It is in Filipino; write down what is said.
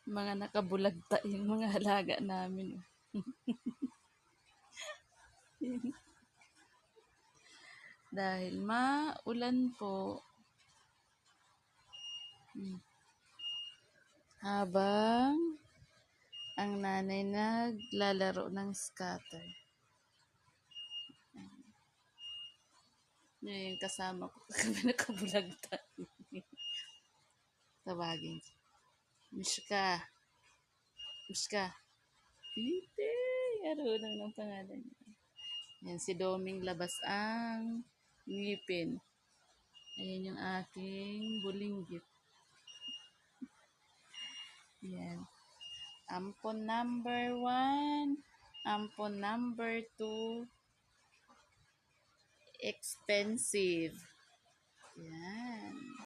Mga nakabulagta yung mga halaga namin. Dahil maulan po. Habang ang nanay naglalaro ng scatter. Yung kasama ko kami nakabulagta. Tawagin. Mishka. Mishka. Tite. Ano lang ng pangalan niya. Yan, si Doming labas ang ngipin. Ayan yung aking bulinggit. Yan. Ampon number 1. Ampon number 2. Expensive. Yan.